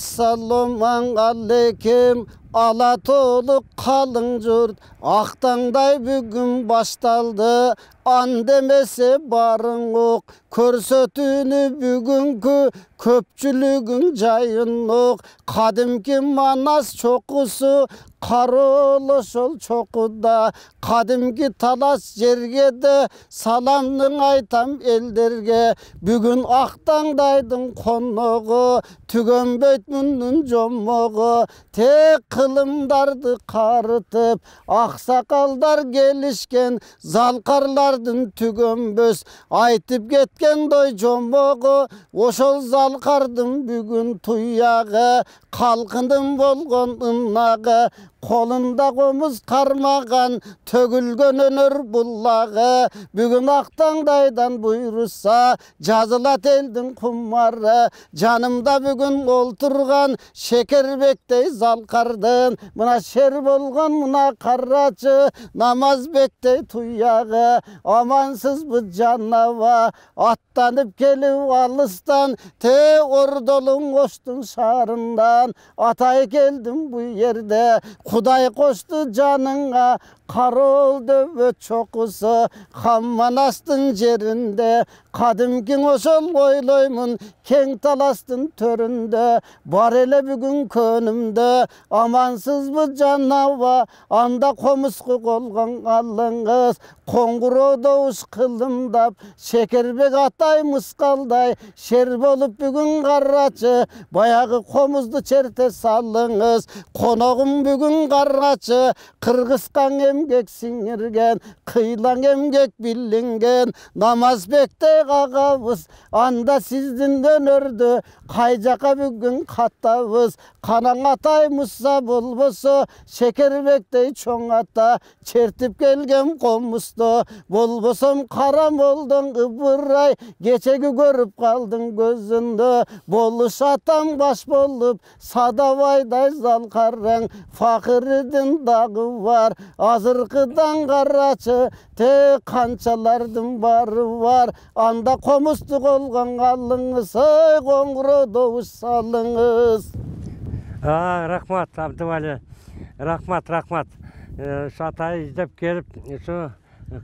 Assalamu aleykum. Alatoluk kalın jurt, Ақтаңдай бүгін baştaldı. An demese barın ok, Körsötünü bugünkü köpçülügün jayın ok. Kadimki Manas çokusu, Karolu şol çokuda. Kadimki Talas jerge de, Salamның aytam elderge. Bugün Ақтаңдайдың konoğu, Tügönbeyt münnün jomoğu. Tek kılımdardı karıtıp, Aksakaldar gelişken, Zalkarlardın tügönböz. Aytıp ketken doy jomoğu, Oşol zalkardım bugün tuyağı. Kalkındım bolgon ınnağı, Kolunda komuz karmagan, Tögülgön önür bullağı. Bugün Ақтаңдайдан buyursa, Жазılat eldin kummarı. Canımda bugün olturgan, Şekerbek'tey zalkardın. Mına şer bolgan mına karraçı, Namazbek'tey tuyağı. Amansız bu canava, Attanıp gelip alıstan, Te ordolun koştun şarından. Atay geldim bu yerde, Kuday koştu canına, Karol dövöt çokusu, Hammanastın jerinde. Kadimkin oşol oyloymun, Keng Talastın töründe. Bar ele bugün könümde, Amansız bu canava, Anda komusku kolgan alыңыз. Konguro doğuş kılımdap, Şekerbek atay muskalday, Şer bolup bugün karraçı, Bayağı komuzdu çerte salыңыз. Konoğum bugün karraçı, Kırgızkan emgek singirgen, Kıylan emgek billingen. Namazbek'te ağabız, Anda sizdin dönördü, Kaycaka bugün kattavız. Kanan atay mussa bulbusu, Şekerbek'te çoğ ata, Çertip gelgen komustu. Bulbusum karam oldun ıbıray, Geçegi görüp kaldın gözünde. Boluş atam baş bolup, Sadavayday zalkarren, Fakiridin dağı var, Azırkıdan karraçı, Te kançalardın barı var. Anda komustuk olgan alыңыз, Kongro doğuş salыңыз. Рахмат, Абдывали. Рахмат. Шатай издеп келіп, şu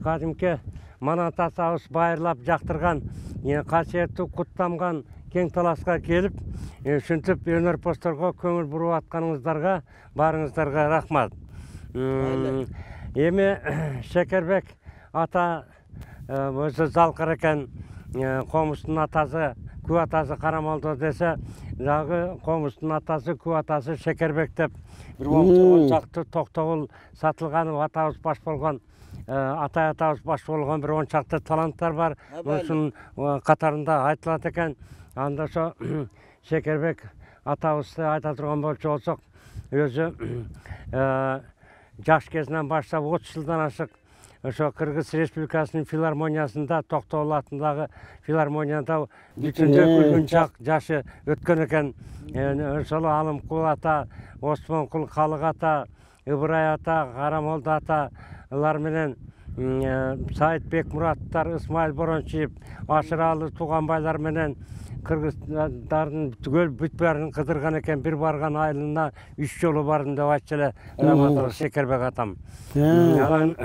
кадимки Манат атабыз байырлап жактырган, касиеттүү куттамган Кең Таласка келіп, ушинтип өнөр посторго көңүл буруп атканыңыздарга, барыңыздарга рахмат. Эми Шекербек ата өзү залкар экен, комустун атасы, күү атасы Карамолдо десе, жагы комустун атасы, күү атасы Шекербек деп бир ончакты токтогул сатылган атабыз баш болгон, атай атабыз баш болгон бир ончакты таланттар бар. Ушунун катарында айтылат экен. Анда ошо Шекербек атабызды айта турган болсок, өзү жаш кезинен баштап 30 жылдан ашык ошо Кыргыз Республикасынын филармониясында, Токтогул атындагы филармонияда бүтүндөй күлгүн жашы өткөн экен. Ошол Алымкул ата, Осмонкул Калык ата, Ыбырай ата, Карамолдо аталар менен Саид Бекмураттар, Ысмайыл Борончиев, Ашыралы Туганбайлар менен кыргыздардын түгөл бүт барын кыдырган экен. Бир барган айылына 3 жолу бардым деп айтчу эле Раматов Шекербек атам. Анан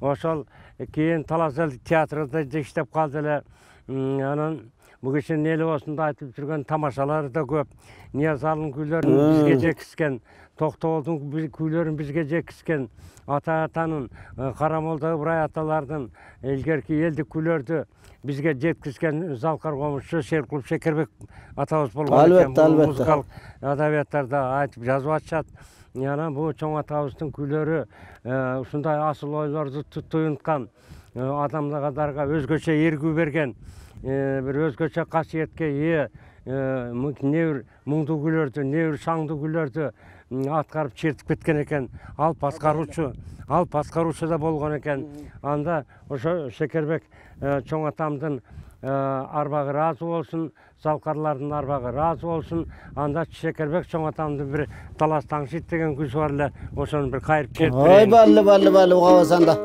ошол кийин Талас эл театрында иштеп калды эле. Анан бул кишинин эли осунда айтып жүргөн тамашалары да көп. Ниязалдын күйлөрүн бизге жекискен, Токтогулдун күйлөрүн бизге жекискен, ата-атанын, Карамолдо, Ыбырай аталардын илгерки элдик күйлөрдү бизге жеткизген залкар комузчу Шеркулов Шекербек атабыз болгон экен. Албетте. Музыкалык адабияттарда айтып жазып атышат. Анан бул чоң атабыздын күйлөрү ушундай асыл ойлорду туюнткан, адамдарга өзгөчө эргүү берген, бир өзгөчө касиетке ээ небир муңдуу күйлөрдү, небир шаңдуу күйлөрдү аткарып чертип кеткен экен. Ал баскаруучу да болгон экен. Анда ошо Шекербек чоң атамдын арбагы ыраазы болсун, залкарлардын арбагы ыраазы болсун. Анда Шекербек чоң атамдын бир Талас таңшит деген күзү бар эле, ошону бир кайрып чертип берейин. Ой, балли, угабасанда.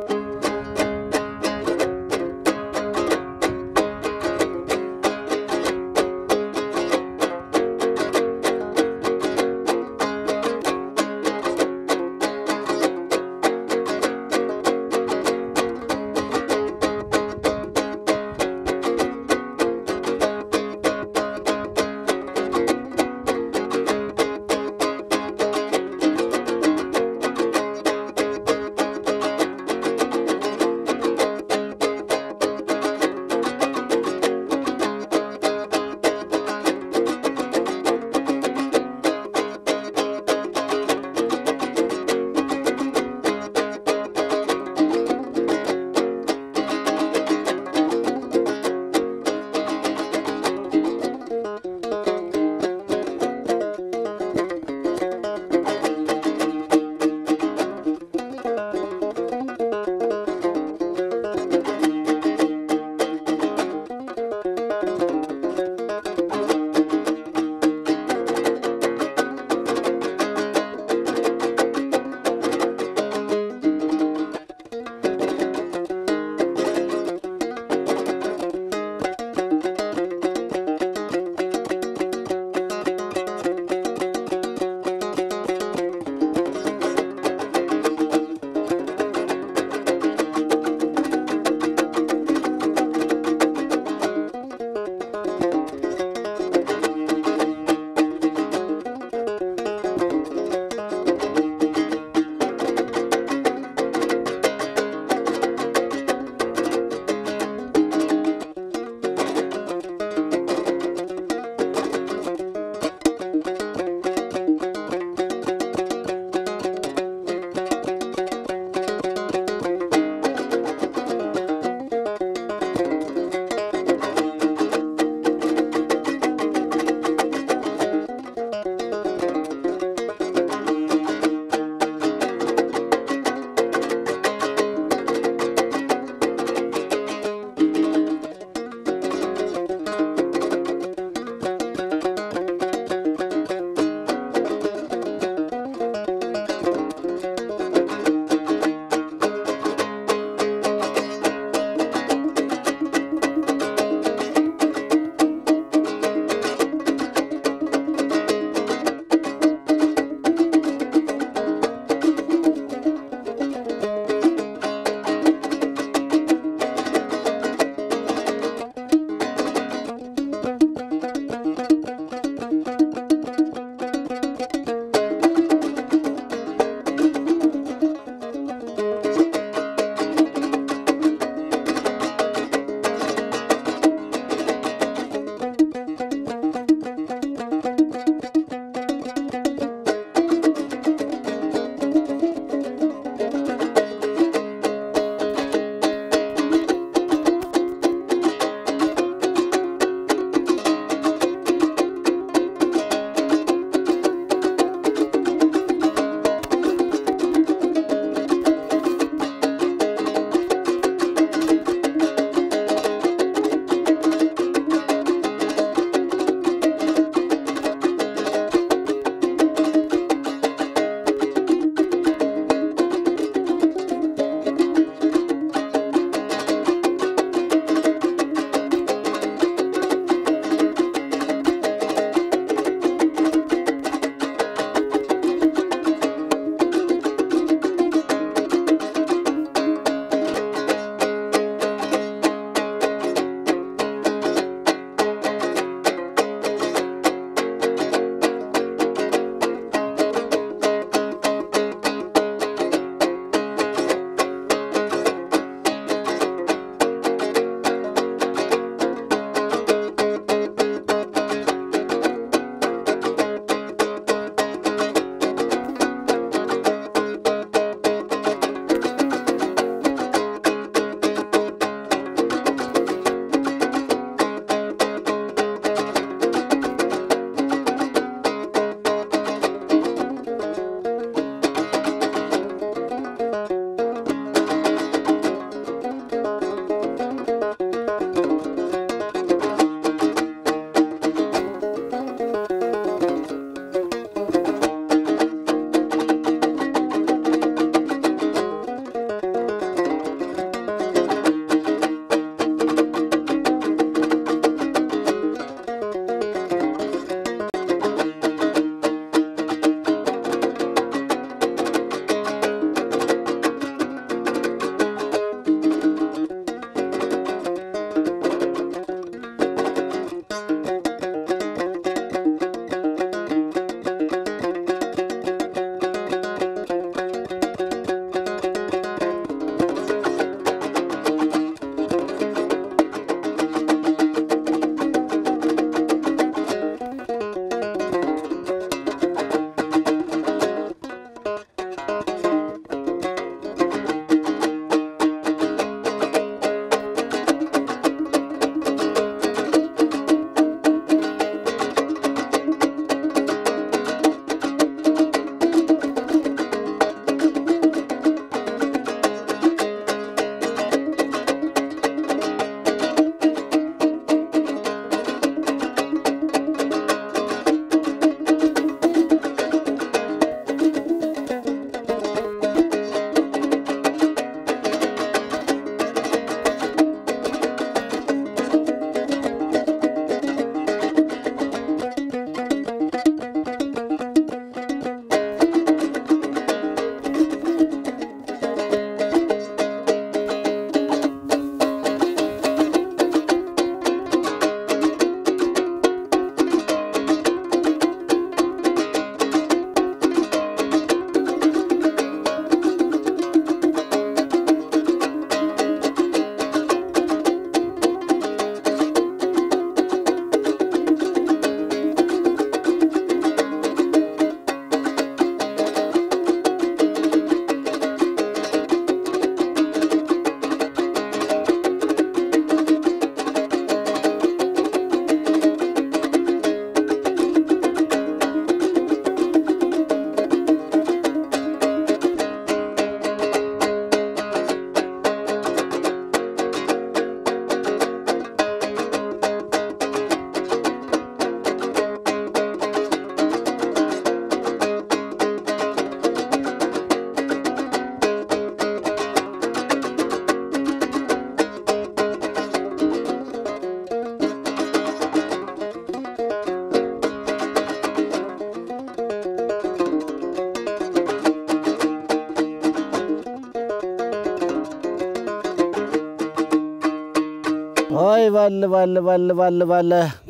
Ой, валли.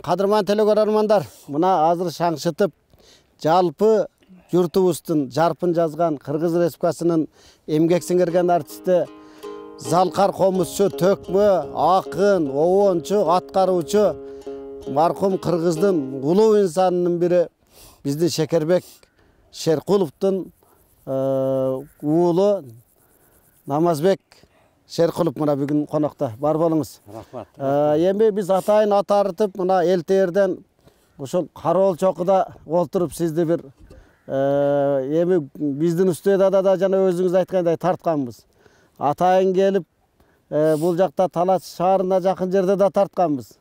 Қадырман телекөрермандар, мына азыр шаңшытып, жалпы жұртыбыздың жарпын жазған Қырғыз Республикасының эмгек сіңірген артисті Залқар Қомысшы, төкмө, ақын, оончу, атқаруучу марқұм Қырғыздың улуу инсанының бірі бізді Шекербек Шерқұловтың уулу Намазбек Шерқұлов мына бүгін қонақта бар болыңыз. Рахмат. Ембе біз атайын атарытып, мына Элтерден ошол Кароол чокуда олтуруп сизди бир эми биздин студияда да жана өзүңүз айткандай тартканбыз. Атайын келип, бул жакта Талас шаарына жакын жерде да тартканбыз.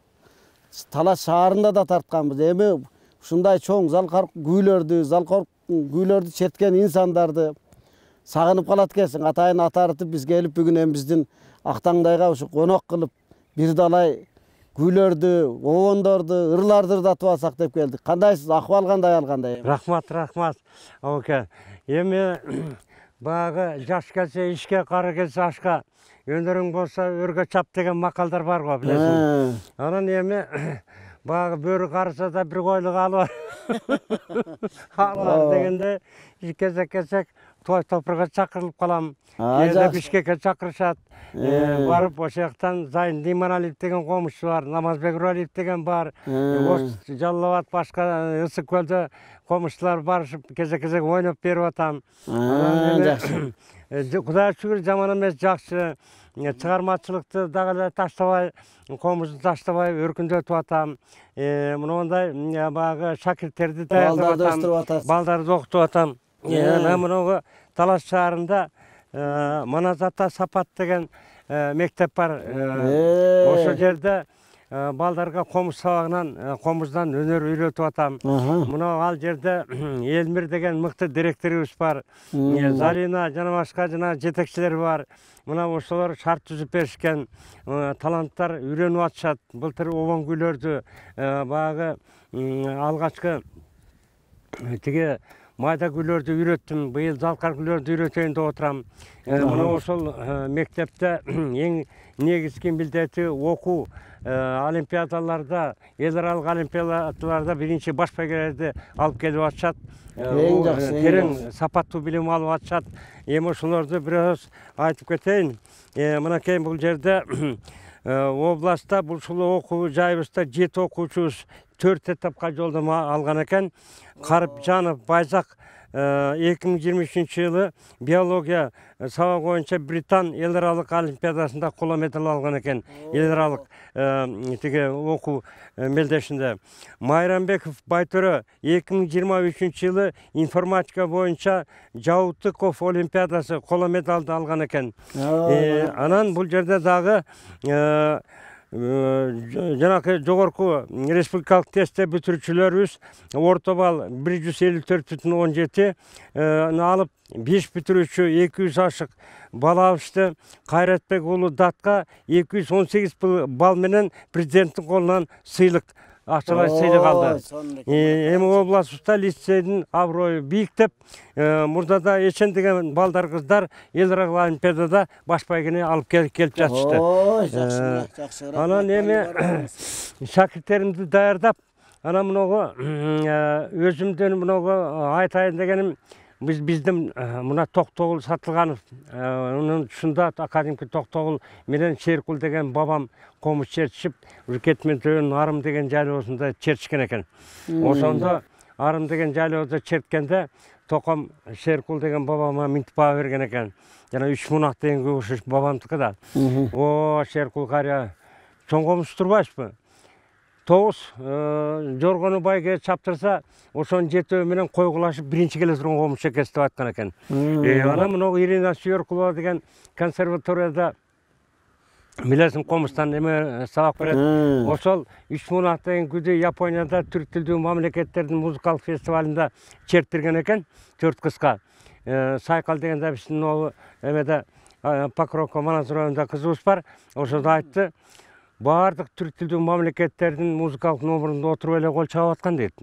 Талас шаарында да тартканбыз. Эми ушундай чоң залкар күүлөрдү черткен инсандарды сагынып калат экенсиң. Атайын атарытып биз келип бүгүн эми биздин Актаңдайга ушу конок кылып бир далай күүлөрдү, оондорду, ырларды ырдатып алсак деп келдик. Кандайсыз? Акыбал кандай алгандай? Рахмат. Оке. Эми багы жаш келсе ишке, кары келсе ашка, өнөрүң болсо өргө чап деген макалдар бар го, билесиң. Анан эми багы бөрү карыса да бир койлук алып алар дегенде кезек той топурга чакырылып калам. Кээде Бишкекке чакырышат. Барып ошол жактан Зайын Диманалиев деген комушчу бар, Намазбек Уралиев деген бар. Жалал Абад башка Ысык көлдө комушчулар барышып кезек ойноп берип атам. Кудайга шүгүр жаман эмес, жакшы. Чыгармачылыкты дагы эле таштабай, комузду таштабай өркүндөтүп атам. Мындай багы шакирттерди даярдап атам. Балдарды окутуп атам. Мен мынагы Талас шаарында Маназата Сапат деген мектеп бар. Ошол жерде балдарга комуз сабагынан, комуздан өнөр үйрөтүп атам. Мына ал жерде Элмир деген мыкты директорубуз бар. Зарина жана башка жетекчилер бар. Мына ошолор шарт түзүп беришкен. Таланттар үйрөнүп атышат. Былтыр обон күйлөрдү багы алгачкы тиги майда күйлөрдү үйрөттүм. Быйыл залкар күйлөрдү үйрөтөйүн деп отурам. Мына ошол мектепте эң негизги милдети окуу. Олимпиадаларда, эл аралык олимпиадаларда биринчи баш байгелерди алып келип атышат. Терең сапаттуу билим алып атышат. Эми ошолорду бир аз айтып кетейин. Мынакей бул жерде областта бул ушул окуу жайыбызда 7 окуучубуз 4 этапка жолдомо алган экен. Карыпжанов Байзак 2023-жылы биология сабак боюнча Британ эл аралык олимпиадасында коло медаль алган экен. Эл аралык тиги окуу мелдешинде. Майрамбеков Байтөрө 2023-жылы информатика боюнча Жаутыков олимпиадасы коло медалды алган экен. Анан бул жерде дагы жанакы жогорку республикалык тестте бүтүрүүчүлөрүбүз орто балл 154,17 алып, 5 бүтүрүүчү 200 ашык балл алышты. Кайратбек уулу Датка 218 балл менен президенттин колунан сыйлык, акчалай сыйлык алды. Эми областыбызда лицейдин аброю бийик деп, мурда да Эчен деген балдар кыздар эл аралык олимпиадада баш байгени алып келип жатышты. Жакшы. Анан эми шакирттеримди даярдап, анан мынагы өзүмдөн мынагы айтайын дегеним, биздин мына Токтогул Сатылганов, ушунда академик Токтогул менен Шеркул деген бабам комуз чертишип, Үркетмен төбөнүн Арым деген жайлоосунда чертишкен экен. Ошондо Арым деген жайлоодо черткенде Током Шеркул деген бабама минтип баа берген экен. Жана 3 мунак деген ошо бабамдыкы да. О, Шеркул кария чоң комуз турбайсызбы? 9 жоргону байге чаптырса, ошонун жетөө менен койгулашып биринчи келе турган комуз экес деп айткан экен. Анан мына Ирина Сүйөркулова деген консерваторияда билесиң комуздан эме сабак берет. Ошол 3 мунак деген күдү Японияда түрк тилдүү мамлекеттердин музыкалык фестивалында черттирген экен, 4 кызга. Сайкал дегенде биздин эмеде Покровка Манас районунда кызыбыз бар. Ошондо айтты, баардык түрк тилдүү мамлекеттердин музыкалык номурунда отуруп эле кол чабып аткан дейт.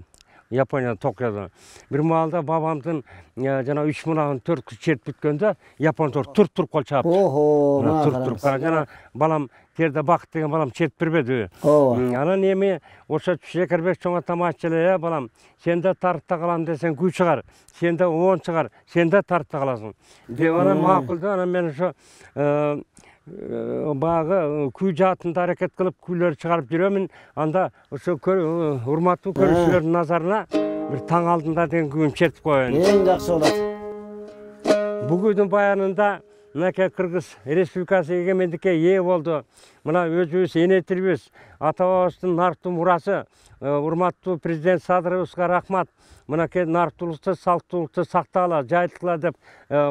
Японияда Токиода. Бир маалда бабамдын жана 3 мынагын 4 күз чертип бүткөндө японцор туруп кол чаап. Туруп жана балам терде бакыт деген балам чертип бербеди. Анан эми ошо Шекербек чоң атам айтчу эле, балам, сен да тартта калам десең күй чыгар, сен да 10 чыгар, сен да тартта каласың. Деп анан макулду, анан мен ошо багы күй жаатында аракет кылып күйлөр чыгарып жүрөмүн. Анда ошо урматтуу көрүүчүлөрдүн назарына бир таң алдында деген күйүн чертип коеюн. Эң жакшы болот. Бул күйдүн баянында мынакей Кыргыз Республикасы эгемендикке ээ болду. Мына өзүбүз эне тилибиз, ата бабабыздын нарыктуу мурасы, урматтуу президент Садыровубузга рахмат. Мынакей нарыктуулукту, салттуулукту сактагыла, жайылткыла деп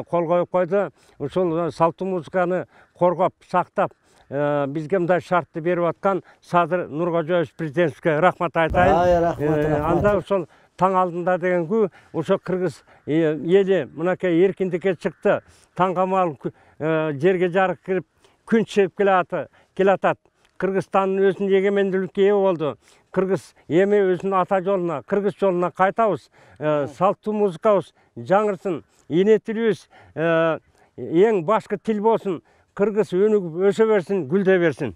кол коюп койду. Ушул салттуу музыканы коргоп, сактап, бизге мындай шартты берип аткан Садыр Нуркожоевич президентибизге рахмат айтайын. Рахмат. Анда ошол таң алдында деген күй, ошо Кыргыз эли мынакей эркиндикке чыкты. Таңгамал жерге жарык кирип, күн чыгып келатат. Кыргызстандын өзүнүн эгемендүүлүккө ээ болду. Кыргыз эми өзүнүн ата жолуна, Кыргыз жолуна кайтабыз. Салттуу музыкабыз жаңырсын, эне тилибиз эң башкы тил болсун. Кыргыз өнүгүп өсө берсин, гүлдө берсин.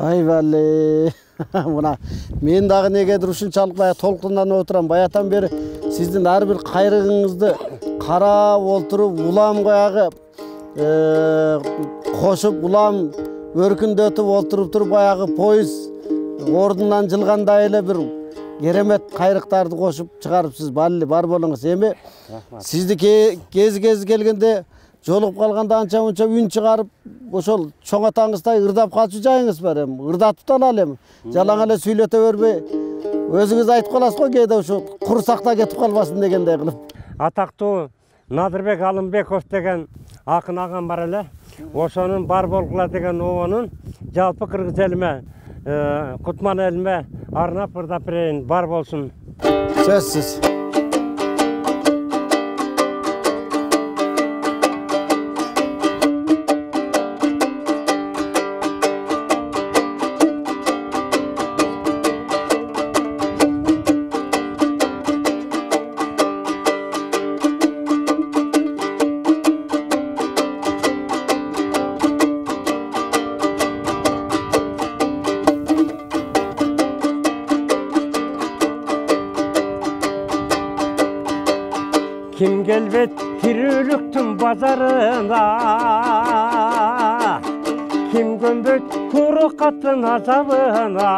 Ай бале. Мына мен дагы негедир ушунчалык баягы толкунданып отурам. Баятан бери сиздин ар бир кайрыгыңызды карап отуруп, улам баягы кошуп, улам өркүндөтүп отуруп туруп баягы поезд ордунан жылгандай эле бир керемет кайрыктарды кошуп чыгарыпсыз. Бар болуңуз. Эми сизди кези келгенде жолугуп калганда анча-мунча үн чыгарып, ошол чоң атаңыздай ырдап калчу жайыңыз бар эми. Ырдатып да алалы эми. Жалаң эле сүйлөтө бербей, өзүңүз айтып каласыз го кээде ушу курсакта кетип калбасын дегендей кылып. Атактуу Надырбек Алымбеков деген акын агам бар эле. Ошонун бар болгула деген обонун жалпы кыргыз элиме, Кутман элиме арнап ырдап берейин. Бар болсун. Сөзсүз. Kim gelbet kirülüktün bazarına, kim gömbet kuru katın azabına,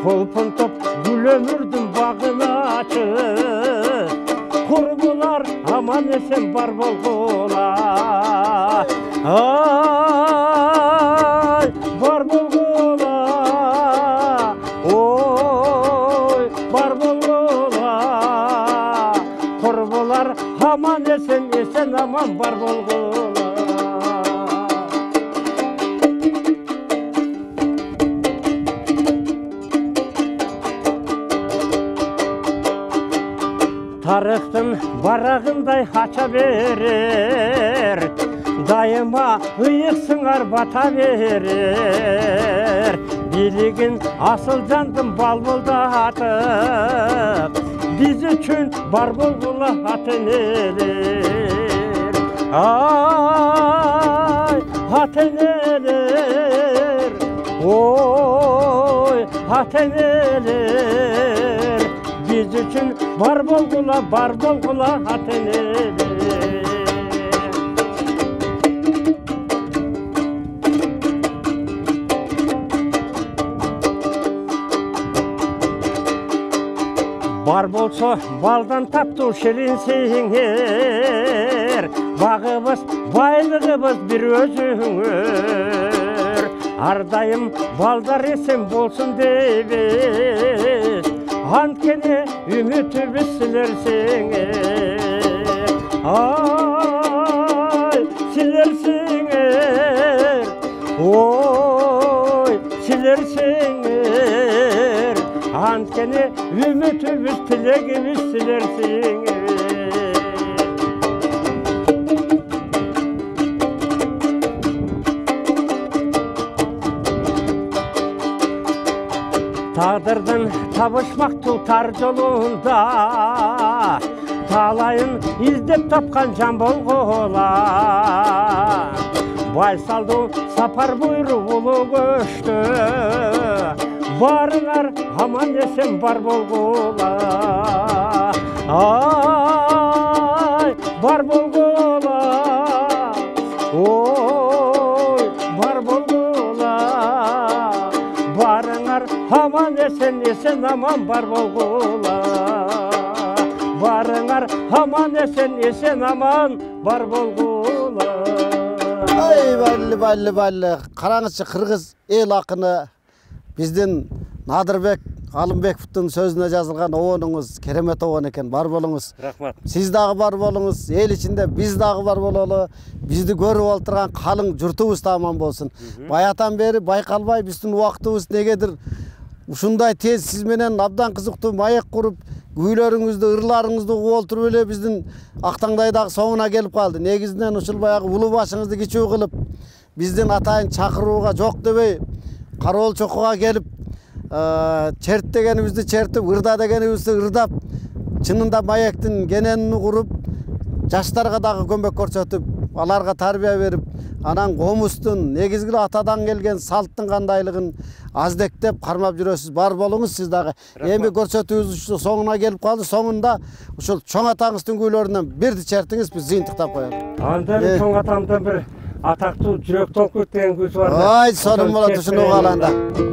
kolpun top gül ömürdün bağını açıp, kurbular aman esen bar bolgula. Ay bar bolgula, oy bar bolgula. Kurbular aman esen aman bar bolgula. Tarıktın barağınday haça verir, daima ıyık sıngar bata verir. Biligin asıl candım bal boldatıp, biz üçün bar bolgula hatın elir. Ay hatın elir, oy hatın elir. Biz üçün bar bolgula hatın elir. Bar bolsa baldan taptı şirinsiңер, bağımız, baylığımız bir özüңөр. Ardayım baldar esen bolsun deybiz, antkeni ümitimiz silersiңер. Ay silersiңер, oy silersiңer. Antkeni ümitimiz tilegimiz silersiңer. Tağdırdan tabışmak tutar yolunda, talayın izdep tapkan can bolgula. Baysaldı sapar buyru ulu göçtü, barılar aman esen bar bolgula. Ay bar bolgula, oy bar bolgula. Barılar aman esen aman bar bolgula. Barılar aman esen aman bar bolgula. Ay balli. Karаңызчы Кыргыз эл акыны биздин Надырбек Алымбековдун сөзүнө жазылган обонуңуз керемет обон экен. Бар болуңуз. Рахмат. Сиз дагы бар болуңуз. Эл ичинде биз дагы бар бололу. Бизди көрүп олтурган калың журтубуз да аман болсун. Баятан бери байкалбай биздин убактыбыз негедир ушундай тез сиз менен абдан кызыктуу маек куруп, күйлөрүңүздү, ырларыңызды угуп олтуруп эле биздин Актаңдайдагы соңуна келип калды. Негизинен ушул баягы улуу башыңызды кичүү кылып, биздин атайын чакырууга жок дебей, Кароол чокуга келип, черт дегенибизди чертип, ырда дегенибизди ырдап, чынында маектин кененин куруп, жаштарга дагы көмөк көрсөтүп, аларга тарбия берип, анан комустун негизги атадан келген салттын кандайлыгын аздектеп кармап жүрөсүз. Бар болуңуз сиз дагы. Эми көрсөтүүбүз соңуна келип калды. Соңунда ушул чоң атаңыздын күйлөрүнөн бирди чертиңиз, биз жыйынтыктап коелу. Анда чоң атамдан бир атактуу жүрөк толкут деген күйсү бар. Ай, сонун болот ушуну калганда.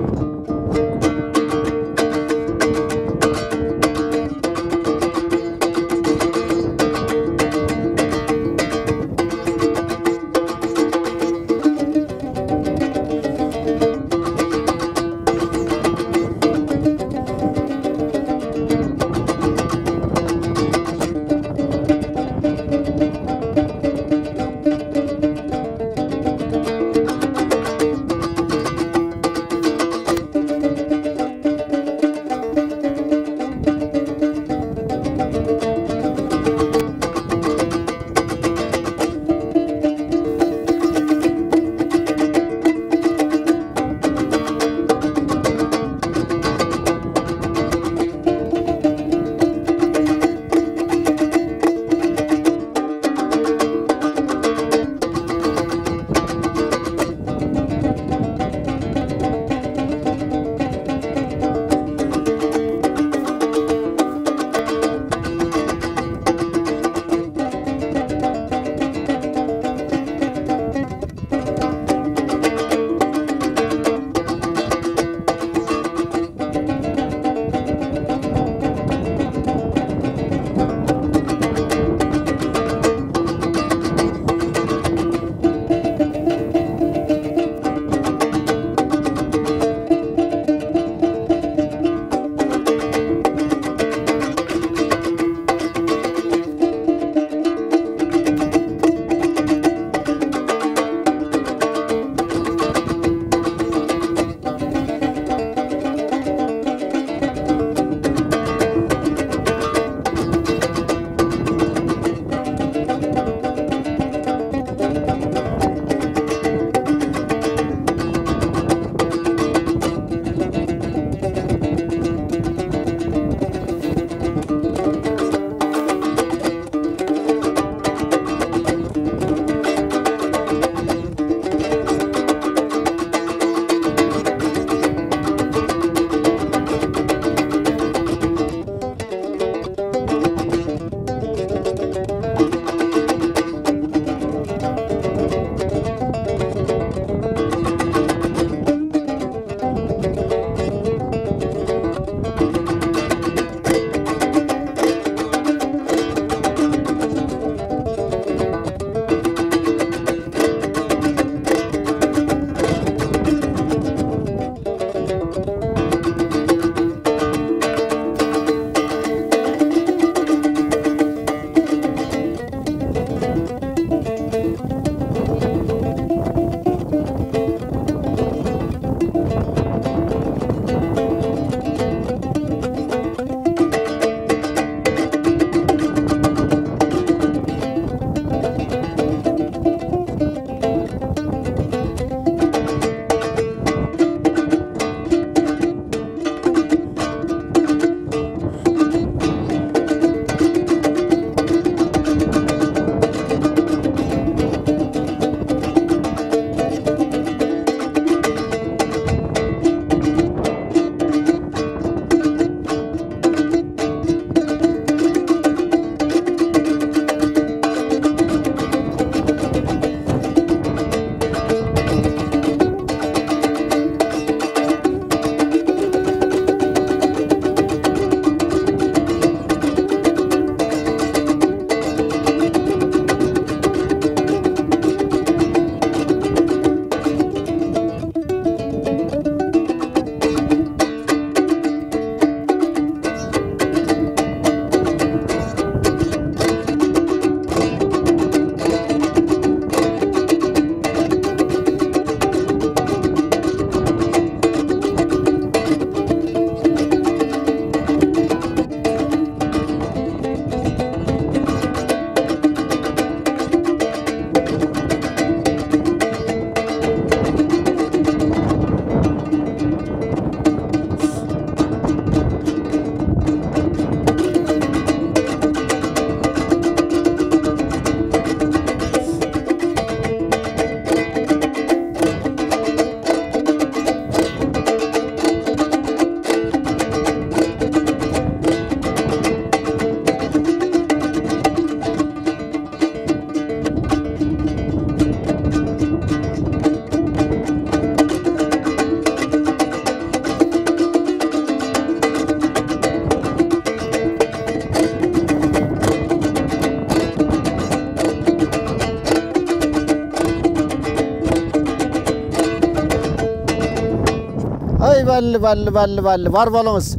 Balli. Var bolуңуз.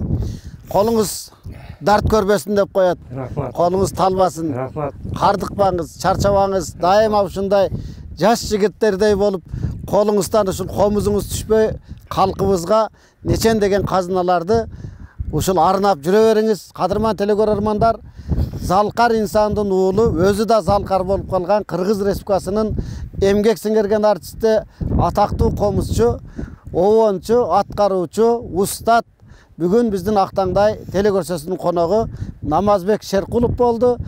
Kolunuz dart körbesin dep koyat. Rahmat. Kolunuz talbasın. Rahmat. Kardıkpаңыз, çarçabаңыз, daima ушундай жаш жигиттердей болуп, колуңуздан ушул комузуңуз түшпөй, калкыбызга нечен деген казыналарды ушул арнап жүрө бериңиз. Кадырман телекөрөрмандар, залкар инсандын уулу, өзү да залкар болуп калган Кыргыз Республикасынын эмгек сиңирген артисти, атактуу комузчу, обончу, аткаруучу, устат бүгүн биздин Актаңдай телекөрсөсүнүн коногу Намазбек Шеркулов болду.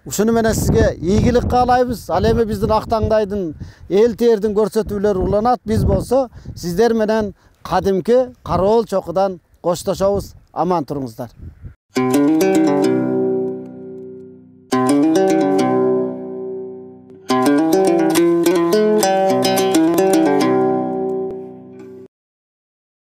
Ушуну менен сизге ийгилик каалайбыз. Ал эми биздин Актаңдайдын эл тердин көрсөтүүлөрү уланат. Биз болсо сиздер менен кадимки Кароол чокудан коштошобуз. Аман туруңуздар.